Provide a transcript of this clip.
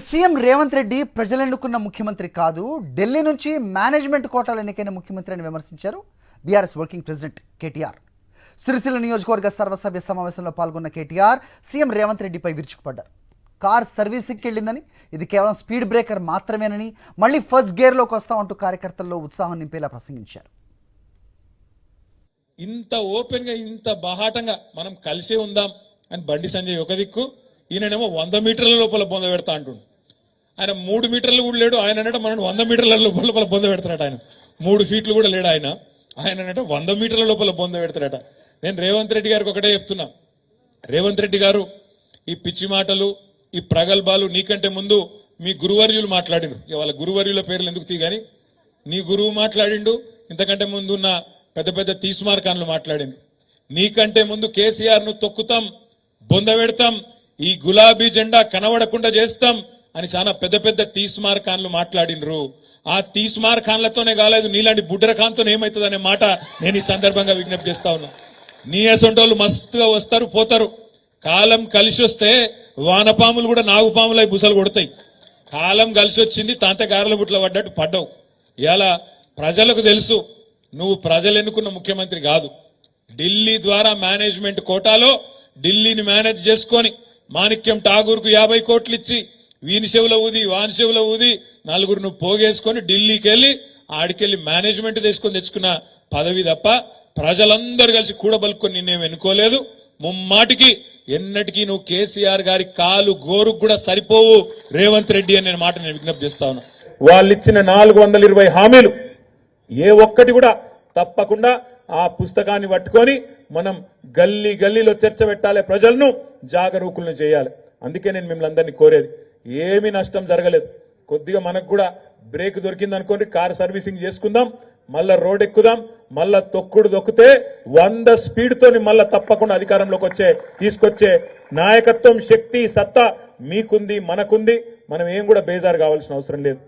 CM Revanth Reddy ప్రజలు ఎన్నుకున్న ముఖ్యమంత్రి కాదు, ఢిల్లీ నుంచి మేనేజ్మెంట్ కోటాలు ఎన్నికైన ముఖ్యమంత్రి అని విమర్శించారు BRS working president KTR. Sircilla నియోజకవర్గ సర్వసభ్య సమావేశంలో పాల్గొన్న కేటీఆర్ సీఎం రేవంత్ రెడ్డిపై విరుచుకుపడ్డారు. కార్ సర్వీసింగ్కి వెళ్ళిందని, ఇది కేవలం స్పీడ్ బ్రేకర్ మాత్రమేనని, మళ్ళీ ఫస్ట్ గేర్లోకి వస్తామంటూ కార్యకర్తల్లో ఉత్సాహం నింపేలా ప్రసంగించారు. ఇంత ఓపెన్ గా ఇంత బాహాటంగా మనం కలిసే ఉందాం అని బండి సంజయ్ ఒక దిక్కు, ఈయననేమో 100 మీటర్ల లోపల బొంద పెడతా అంటుండు. ఆయన 3 మీటర్లు కూడా లేడు. ఆయన అంటే మనం 100 మీటర్ల లోపల బొంద పెడతాడట. ఆయన 3 ఫీట్లు కూడా లేడు. ఆయన అంటే 100 మీటర్ల లోపల బొంద పెడతాడట. నేను రేవంత్ రెడ్డి గారికి ఒకటే చెప్తున్నా, రేవంత్ రెడ్డి గారు ఈ పిచ్చి మాటలు, ఈ ప్రగల్భాలు నీకంటే ముందు మీ గురువర్యులు మాట్లాడిండు. వాళ్ళ గురువర్యుల పేర్లు ఎందుకు తీగాని, నీ గురువు మాట్లాడిండు. ఇంతకంటే ముందు ఉన్న పెద్ద పెద్ద తీస్మార్కాన్లు మాట్లాడిండు. నీకంటే ముందు కేసీఆర్ ను తొక్కుతాం, బొంద పెడతాం, ఈ గులాబీ జెండా కనబడకుండా చేస్తాం అని చాలా పెద్ద పెద్ద తీస్మార్కాన్లు మాట్లాడినరు. ఆ తీస్మార్కాన్లతోనే కాలేదు, నీలాంటి బుడ్డరకాంతో ఏమవుతుంది అనే మాట నేను ఈ సందర్భంగా విజ్ఞప్తి చేస్తా ఉన్నా. నీ అసొంటోళ్ళు మస్తుగా వస్తారు పోతారు. కాలం కలిసి వస్తే వానపాములు కూడా నాగుపాములై బుసలు కొడతాయి. కాలం కలిసి వచ్చింది, తాంత గారెల బుట్ల పడ్డట్టు పడ్డావు. ఇలా ప్రజలకు తెలుసు నువ్వు ప్రజలు ఎన్నుకున్న ముఖ్యమంత్రి కాదు. ఢిల్లీ ద్వారా మేనేజ్మెంట్ కోటాలో ఢిల్లీని మేనేజ్ చేసుకొని మాణిక్యం ఠాగూర్కు 50 కోట్లు ఇచ్చి వీని చెవుల ఊది వాని చెవుల ఊది నలుగురు నువ్వు పోగేసుకొని ఢిల్లీకి వెళ్ళి ఆడికెళ్ళి మేనేజ్మెంట్ తీసుకొని తెచ్చుకున్న పదవి తప్ప ప్రజలందరూ కలిసి కూడబలుకొని నిన్నేం ఎన్నుకోలేదు. ముమ్మాటికి ఎన్నటికీ నువ్వు కేసీఆర్ గారి కాలు గోరుకు కూడా సరిపోవు రేవంత్ రెడ్డి అనే మాట నేను విజ్ఞప్తి చేస్తా ఉన్నా. వాళ్ళు ఇచ్చిన 420 హామీలు ఏ ఒక్కటి కూడా తప్పకుండా ఆ పుస్తకాన్ని పట్టుకొని మనం గల్లీ గల్లీలో చర్చ పెట్టాలి, ప్రజలను జాగరూకులను చేయాలి. అందుకే నేను మిమ్మల్ని అందరినీ కోరేది, ఏమీ నష్టం జరగలేదు. కొద్దిగా మనకు కూడా బ్రేక్ దొరికింది అనుకోండి, కార్ సర్వీసింగ్ చేసుకుందాం, మళ్ళా రోడ్ ఎక్కుదాం, మళ్ళా తొక్కుడు దొక్కితే 100 స్పీడ్ తోని మళ్ళా తప్పకుండా అధికారంలోకి తీసుకొచ్చే నాయకత్వం, శక్తి, సత్తా మీకుంది, మనకుంది. మనం ఏం కూడా బేజారు కావాల్సిన అవసరం లేదు.